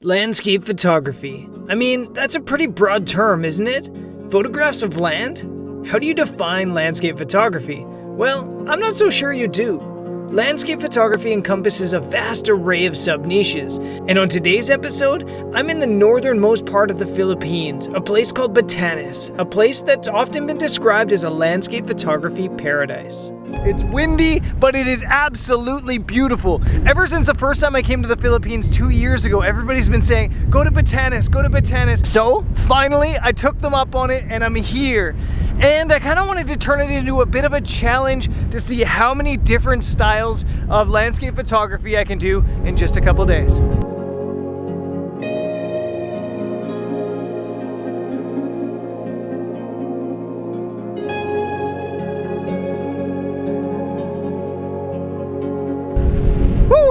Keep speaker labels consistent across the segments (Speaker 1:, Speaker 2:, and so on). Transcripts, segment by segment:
Speaker 1: Landscape photography. I mean, that's a pretty broad term, isn't it? Photographs of land? How do you define landscape photography? Well, I'm not so sure you do. Landscape photography encompasses a vast array of sub-niches, and on today's episode, I'm in the northernmost part of the Philippines, a place called Batanes, a place that's often been described as a landscape photography paradise. It's windy, but it is absolutely beautiful. Ever since the first time I came to the Philippines 2 years ago, everybody's been saying, go to Batanes, go to Batanes. So, finally, I took them up on it and I'm here. And I kind of wanted to turn it into a bit of a challenge to see how many different styles of landscape photography I can do in just a couple days.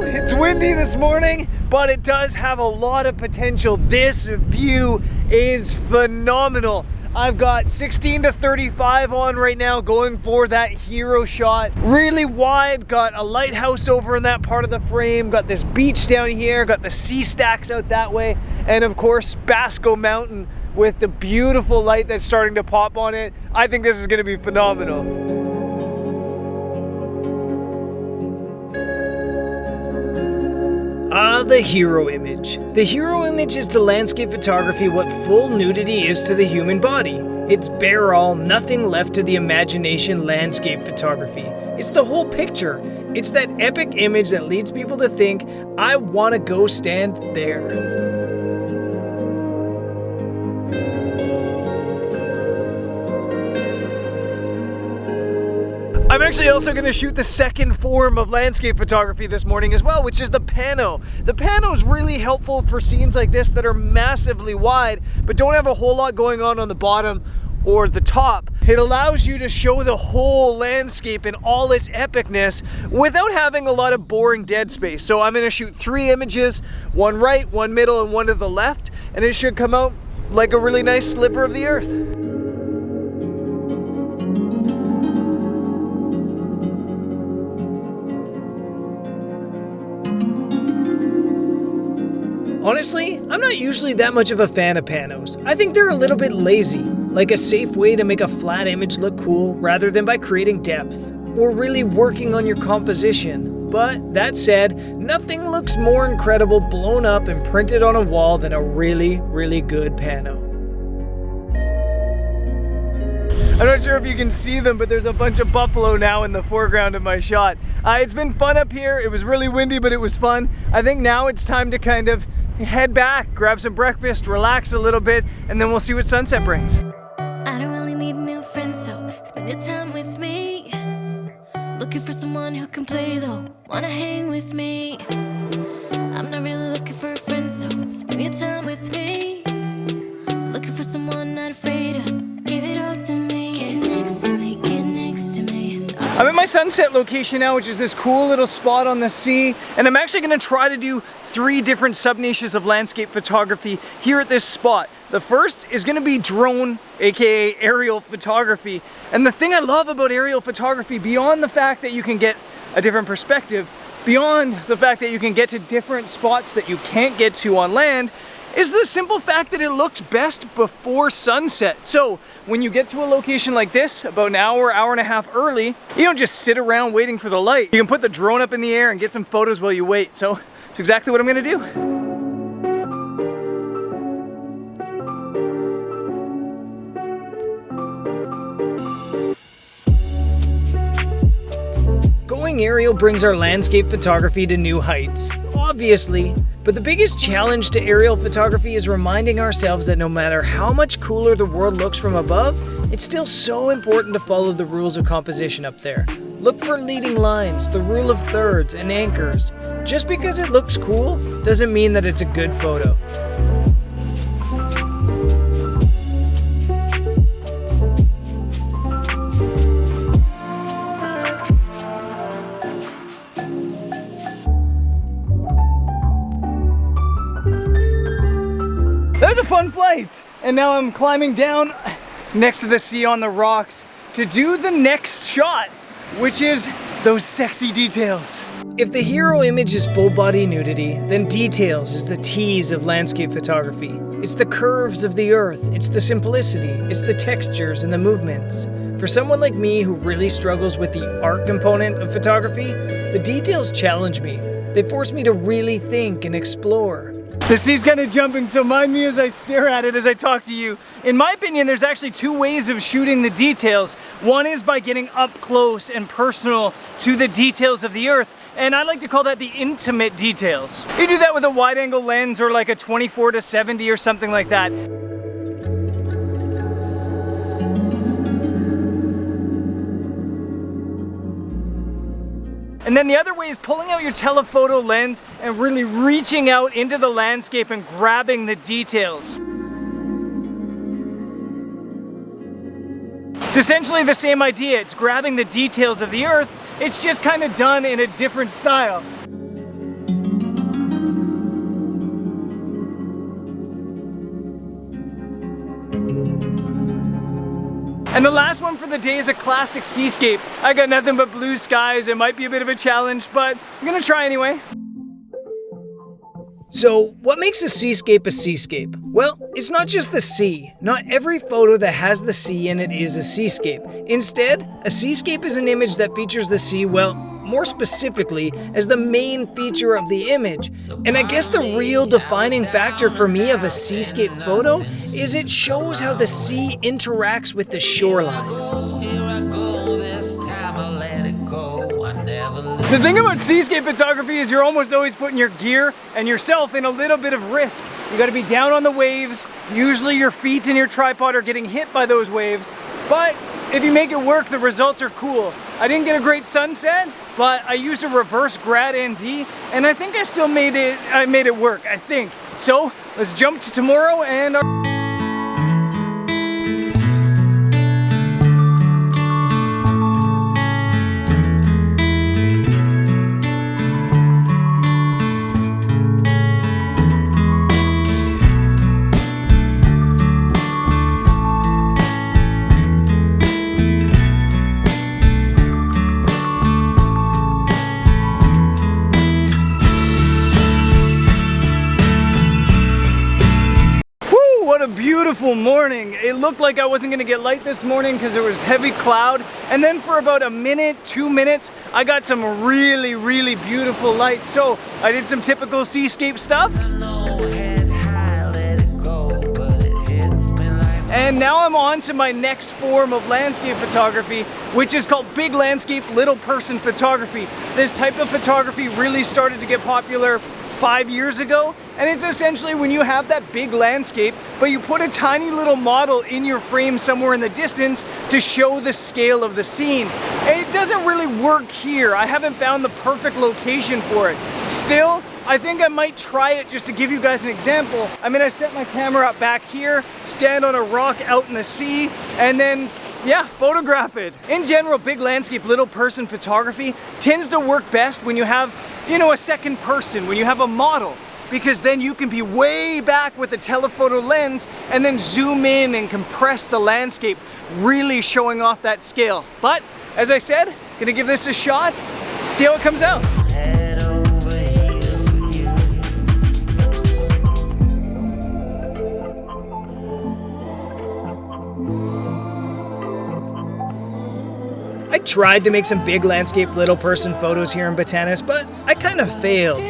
Speaker 1: It's windy this morning, but it does have a lot of potential. This view is phenomenal. I've got 16 to 35 on right now, going for that hero shot. Really wide, got a lighthouse over in that part of the frame, got this beach down here, got the sea stacks out that way, and of course Basco Mountain with the beautiful light that's starting to pop on it. I think this is gonna be phenomenal. The hero image. The hero image is to landscape photography what full nudity is to the human body. It's bare all, nothing left to the imagination landscape photography. It's the whole picture. It's that epic image that leads people to think, I want to go stand there. I'm actually also going to shoot the second form of landscape photography this morning as well, which is the pano. The pano is really helpful for scenes like this that are massively wide, but don't have a whole lot going on the bottom or the top. It allows you to show the whole landscape in all its epicness without having a lot of boring dead space. So I'm going to shoot 3 images, one right, one middle, and one to the left, and it should come out like a really nice sliver of the earth. Honestly, I'm not usually that much of a fan of panos. I think they're a little bit lazy, like a safe way to make a flat image look cool rather than by creating depth, or really working on your composition. But that said, nothing looks more incredible blown up and printed on a wall than a really, really good pano. I'm not sure if you can see them, but there's a bunch of buffalo now in the foreground of my shot. It's been fun up here. It was really windy, but it was fun. I think now it's time to kind of head back, grab some breakfast, relax a little bit, and then we'll see what sunset brings.
Speaker 2: I don't really need new friends, so spend your time with me. Looking for someone who can play though, wanna hang with me. I'm not really looking for a friend, so spend your time with me. Looking for someone not afraid to give it all to me. Get next to me, get next to me.
Speaker 1: I'm at my sunset location now, which is this cool little spot on the sea, and I'm actually gonna try to do 3 different sub-niches of landscape photography here at this spot. The first is gonna be drone, aka aerial photography. And the thing I love about aerial photography, beyond the fact that you can get a different perspective, beyond the fact that you can get to different spots that you can't get to on land, is the simple fact that it looks best before sunset. So when you get to a location like this, about an hour, hour and a half early, you don't just sit around waiting for the light. You can put the drone up in the air and get some photos while you wait. So it's exactly what I'm gonna do. Going aerial brings our landscape photography to new heights, obviously. But the biggest challenge to aerial photography is reminding ourselves that no matter how much cooler the world looks from above, it's still so important to follow the rules of composition up there. Look for leading lines, the rule of thirds, and anchors. Just because it looks cool doesn't mean that it's a good photo. That was a fun flight! And now I'm climbing down next to the sea on the rocks to do the next shot, which is those sexy details. If the hero image is full body nudity, then details is the tease of landscape photography. It's the curves of the earth, it's the simplicity, it's the textures and the movements. For someone like me who really struggles with the art component of photography, the details challenge me. They force me to really think and explore. The sea's kind of jumping, so mind me as I stare at it as I talk to you. In my opinion, there's actually two ways of shooting the details. One is by getting up close and personal to the details of the earth, and I like to call that the intimate details. You do that with a wide angle lens or like a 24-70 or something like that. And then the other way is pulling out your telephoto lens and really reaching out into the landscape and grabbing the details. It's essentially the same idea. It's grabbing the details of the earth. It's just kind of done in a different style. And the last one for the day is a classic seascape. I got nothing but blue skies. It might be a bit of a challenge, but I'm gonna try anyway. So, what makes a seascape a seascape? Well, it's not just the sea. Not every photo that has the sea in it is a seascape. Instead, a seascape is an image that features the sea, well, more specifically, as the main feature of the image. And I guess the real defining factor for me of a seascape photo is it shows how the sea interacts with the shoreline. The thing about seascape photography is you're almost always putting your gear and yourself in a little bit of risk. You gotta be down on the waves. Usually your feet and your tripod are getting hit by those waves. But if you make it work, the results are cool. I didn't get a great sunset, but I used a reverse grad ND, and I think I made it work, I think. So let's jump to tomorrow and beautiful morning. It looked like I wasn't gonna get light this morning because there was heavy cloud, and then for about a minute, 2 minutes, I got some really, really beautiful light. So I did some typical seascape stuff. And now I'm on to my next form of landscape photography, which is called big landscape, little person photography. This type of photography really started to get popular 5 years ago, and it's essentially when you have that big landscape, but you put a tiny little model in your frame somewhere in the distance to show the scale of the scene. And it doesn't really work here. I haven't found the perfect location for it. Still, I think I might try it just to give you guys an example. I mean, I set my camera up back here, stand on a rock out in the sea, and then yeah, photograph it. In general, big landscape, little person photography tends to work best when you have, you know, a second person, when you have a model, because then you can be way back with a telephoto lens and then zoom in and compress the landscape, really showing off that scale. But as I said, gonna give this a shot, see how it comes out. I tried to make some big landscape little person photos here in Batanes, but I kind of failed.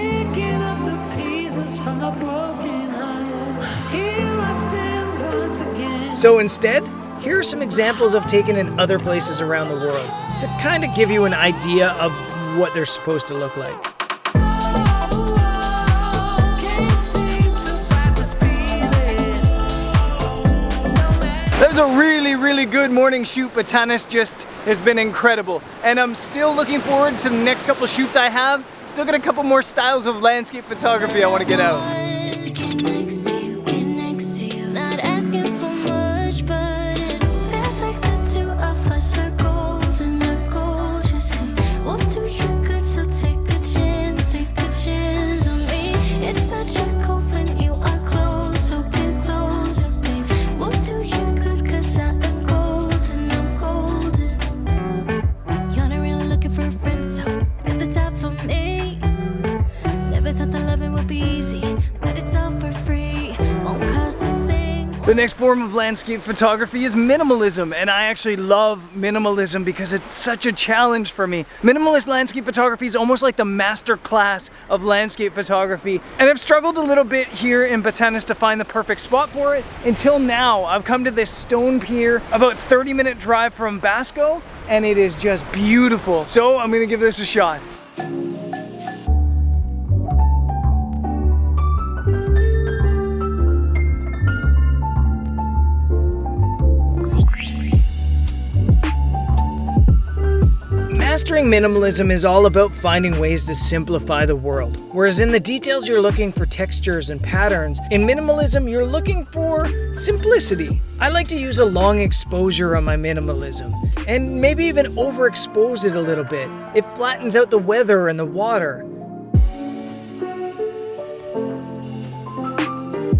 Speaker 1: So instead, here are some examples I've taken in other places around the world to kind of give you an idea of what they're supposed to look like. That was a really, really good morning shoot. Batanes just has been incredible. And I'm still looking forward to the next couple shoots I have. Still got a couple more styles of landscape photography I want to get out.
Speaker 2: For a friend, so at the top for me.
Speaker 1: The next form of landscape photography is minimalism, and I actually love minimalism because it's such a challenge for me. Minimalist landscape photography is almost like the master class of landscape photography, and I've struggled a little bit here in Batanes to find the perfect spot for it. Until now, I've come to this stone pier, about 30-minute drive from Basco, and it is just beautiful. So I'm gonna give this a shot. Mastering minimalism is all about finding ways to simplify the world. Whereas in the details you're looking for textures and patterns, in minimalism you're looking for simplicity. I like to use a long exposure on my minimalism, and maybe even overexpose it a little bit. It flattens out the weather and the water.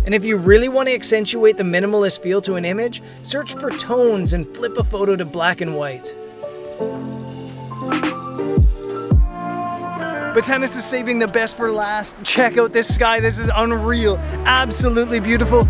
Speaker 1: And if you really want to accentuate the minimalist feel to an image, search for tones and flip a photo to black and white. Batanes is saving the best for last. Check out this sky, this is unreal. Absolutely beautiful.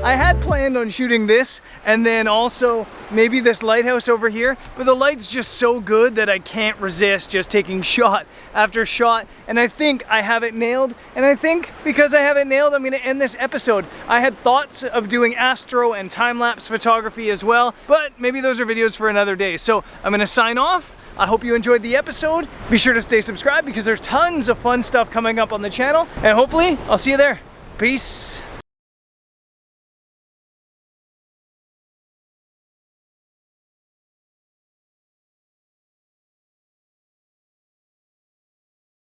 Speaker 1: I had planned on shooting this and then also maybe this lighthouse over here, but the light's just so good that I can't resist just taking shot after shot, and I think I have it nailed, and I think because I have it nailed, I'm gonna end this episode. I had thoughts of doing astro and time-lapse photography as well, but maybe those are videos for another day. So I'm gonna sign off. I hope you enjoyed the episode. Be sure to stay subscribed because there's tons of fun stuff coming up on the channel, and hopefully I'll see you there. Peace.